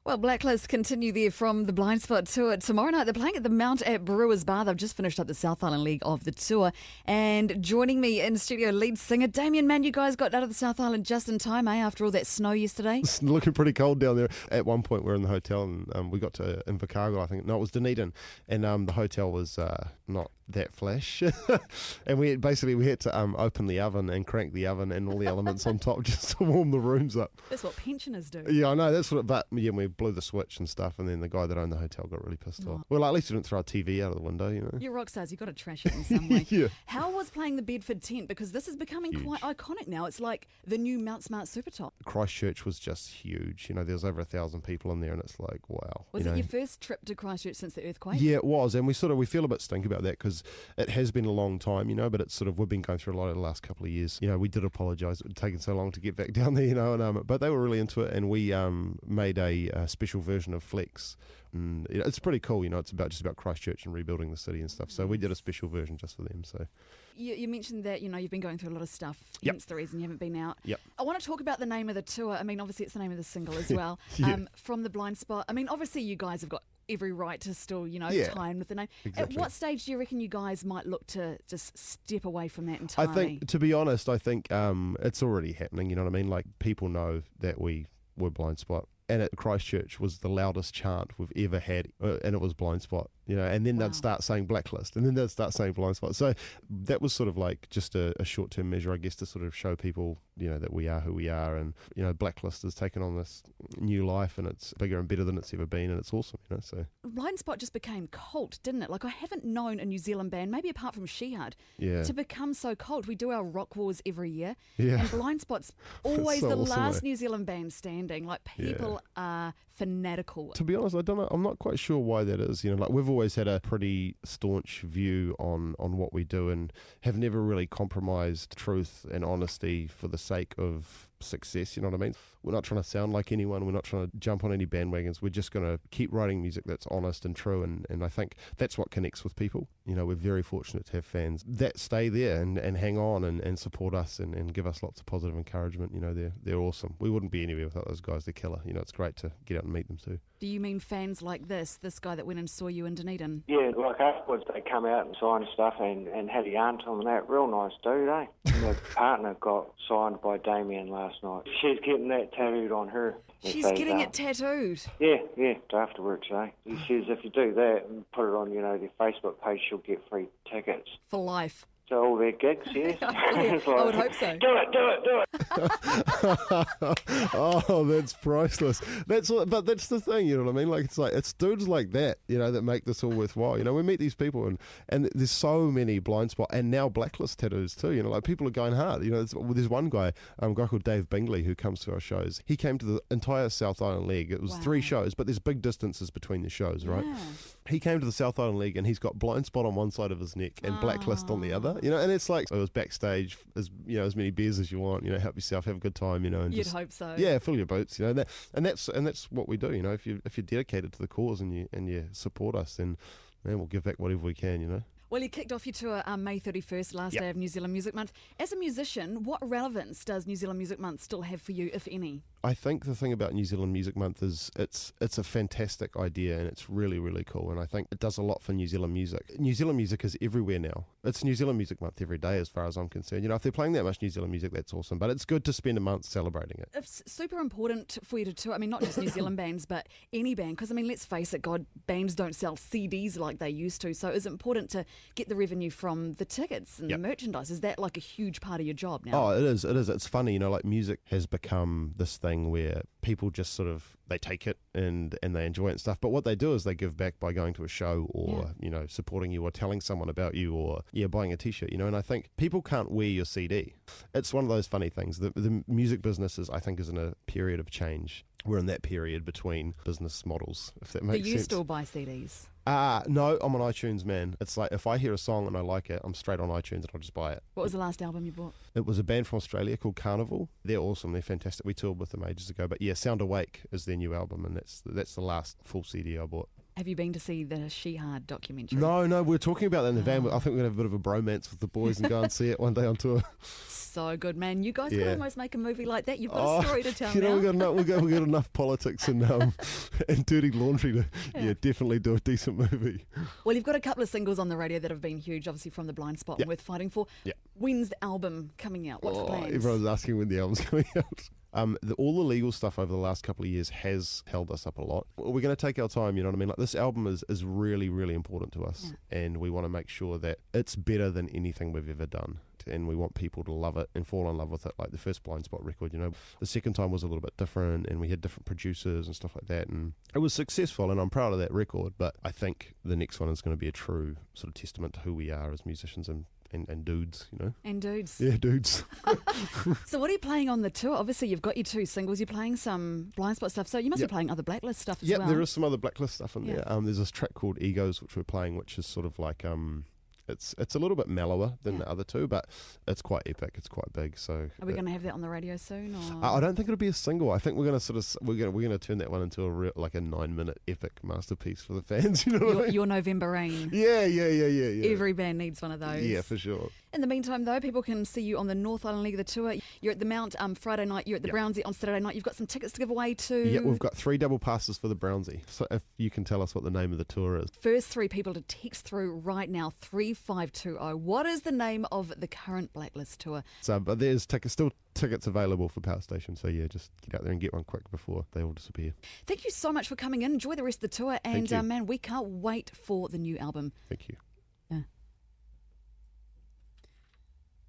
Well, Blacklist continue there from the Blindspott tour. Tomorrow night they're playing at the Mount at Brewers Bar. They've just finished up the South Island leg of the tour. And joining me in studio, lead singer Damian. Man, you guys got out of the South Island just in time, after all that snow yesterday? It's looking pretty cold down there. At one point we were in the hotel and we got to Invercargill, I think. No, it was Dunedin. And the hotel was not that flash. And we had to open the oven and crank the oven and all the elements on top just to warm the rooms up. That's what pensioners do. Yeah, I know. That's what. But yeah, we blew the switch and stuff, and then the guy that owned the hotel got really pissed off. Well, at least he didn't throw a TV out of the window, you know. You're rock stars. You've got to trash it in some way. Yeah. How was playing the Bedford tent? Because this is becoming quite iconic now. It's like the new Mount Smart Supertop. Christchurch was just huge. You know, there was over 1,000 people in there, and it's like, wow. Was it your first trip to Christchurch since the earthquake? Yeah, it was, and we feel a bit stink about that because it has been a long time, you know. But it's we've been going through a lot of the last couple of years. You know, we did apologise; it had taken so long to get back down there, you know. And but they were really into it, and we made a special version of Flex. And it's pretty cool, you know. It's just about Christchurch and rebuilding the city and stuff. So we did a special version just for them. So you mentioned that you've been going through a lot of stuff. Yep. Hence the reason you haven't been out. Yep. I want to talk about the name of the tour. I mean, obviously it's the name of the single as well. Yeah. From the Blindspott. I mean, obviously you guys have got every right to still, tie in with the name. Exactly. At what stage do you reckon you guys might look to just step away from that entirely? I think, to be honest, it's already happening. You know what I mean? Like, people know that we were Blindspott. And at Christchurch was the loudest chant we've ever had, and it was Blindspott, you know. And then they'd start saying Blacklist, and then they'd start saying Blindspott. So that was sort of like just a short-term measure, I guess, to sort of show people, you know, that we are who we are. And, you know, Blacklist has taken on this new life, and it's bigger and better than it's ever been, and it's awesome, you know. So Blindspott just became cult, didn't it? Like, I haven't known a New Zealand band, maybe apart from Shehad, to become so cult. We do our Rock Wars every year, and Blindspot's always so the awesome, last New Zealand band standing. Like, people are fanatical. To be honest, I don't know. I'm not quite sure why that is. You know, like, we've always had a pretty staunch view on what we do, and have never really compromised truth and honesty for the sake of success, you know what I mean? We're not trying to sound like anyone. We're not trying to jump on any bandwagons. We're just going to keep writing music that's honest and true, and I think that's what connects with people. You know, we're very fortunate to have fans that stay there and hang on and support us and give us lots of positive encouragement. You know, they're awesome. We wouldn't be anywhere without those guys. They're killer. You know, it's great to get out and meet them too. Do you mean fans like this guy that went and saw you in Dunedin? Yeah, like afterwards they come out and sign stuff and had a yarn to them and that. Real nice dude, eh? And their partner got signed by Damian last night. She's getting that tattooed on her. She's getting it tattooed? Yeah, afterwards, eh? He says if you do that and put it on, you know, their Facebook page, she'll get free tickets. For life? So all their gigs, yes. I would hope so. Do it. Oh, that's priceless. But that's the thing, you know what I mean? Like, it's dudes like that, you know, that make this all worthwhile. You know, we meet these people and there's so many Blindspott and now Blacklist tattoos too. You know, like, people are going hard. You know, there's one guy, a guy called Dave Bingley, who comes to our shows. He came to the entire South Island leg. It was 3 shows, but there's big distances between the shows, right? Yeah. He came to the South Island leg and he's got Blindspott on one side of his neck and Blacklist on the other. You know, and it's like, it was backstage, as many beers as you want. You know, help yourself, have a good time. You know, and you'd hope so. Yeah, fill your boots. You know, and that's what we do. You know, if you're dedicated to the cause and you support us, then man, we'll give back whatever we can. You know. Well, you kicked off your tour May 31st, last day of New Zealand Music Month. As a musician, what relevance does New Zealand Music Month still have for you, if any? I think the thing about New Zealand Music Month is it's a fantastic idea and it's really, really cool, and I think it does a lot for New Zealand music. New Zealand music is everywhere now. It's New Zealand Music Month every day as far as I'm concerned. You know, if they're playing that much New Zealand music, that's awesome, but it's good to spend a month celebrating it. It's super important for you to tour. I mean, not just New Zealand bands, but any band, because, I mean, let's face it, bands don't sell CDs like they used to, so it's important to get the revenue from the tickets and the merchandise. Is that like a huge part of your job now? Oh, it is. It's funny, you know, like, music has become this thing where people just sort of, they take it and they enjoy it and stuff, but what they do is they give back by going to a show or you know, supporting you or telling someone about you or buying a t-shirt, you know. And I think people can't wear your CD. It's one of those funny things. The music business is in a period of change. We're in that period between business models, if that makes sense. Do you still buy CDs? No, I'm an iTunes man. It's like, if I hear a song and I like it, I'm straight on iTunes and I'll just buy it. What was the last album you bought? It was a band from Australia called Carnival. They're awesome. They're fantastic. We toured with them ages ago. But yeah, Sound Awake is their new album, and that's the last full CD I bought. Have you been to see the She Hard documentary? No, we're talking about that in the van. I think we're going to have a bit of a bromance with the boys and go and see it one day on tour. So good, man. You guys could almost make a movie like that. You've got a story to tell you know, now. we've got enough politics and dirty laundry to definitely do a decent movie. Well, you've got a couple of singles on the radio that have been huge, obviously from the Blindspott and worth fighting for. Yeah. When's the album coming out? What's the plans? Everyone's asking when the album's coming out. All the legal stuff over the last couple of years has held us up a lot. We're going to take our time, you know what I mean? Like, this album is really, really important to us, and we want to make sure that it's better than anything we've ever done. And we want people to love it and fall in love with it. Like the first Blindspott record, you know, the second time was a little bit different, and we had different producers and stuff like that, and it was successful, and I'm proud of that record. But I think the next one is going to be a true sort of testament to who we are as musicians and dudes, you know. And dudes. Yeah, dudes. So what are you playing on the tour? Obviously, you've got your 2 singles. You're playing some Blindspott stuff. So you must be playing other Blacklist stuff as well. Yeah, there is some other Blacklist stuff in there. There's this track called Egos, which we're playing, which is sort of like it's a little bit mellower than the other 2, but it's quite epic. It's quite big. So are we going to have that on the radio soon? Or? I don't think it'll be a single. I think we're going to we're going to turn that one into a real, like a 9-minute epic masterpiece for the fans. You know what I mean? Your November Rain. Yeah. Every band needs one of those. Yeah, for sure. In the meantime, though, people can see you on the North Island League of the Tour. You're at the Mount Friday night. You're at the Brownsy on Saturday night. You've got some tickets to give away too. Yeah, we've got 3 double passes for the Brownsy. So if you can tell us what the name of the tour is. First 3 people to text through right now, 3520. What is the name of the current Blacklist tour? So, but there's still tickets available for Power Station. So yeah, just get out there and get one quick before they all disappear. Thank you so much for coming in. Enjoy the rest of the tour. And man, we can't wait for the new album. Thank you.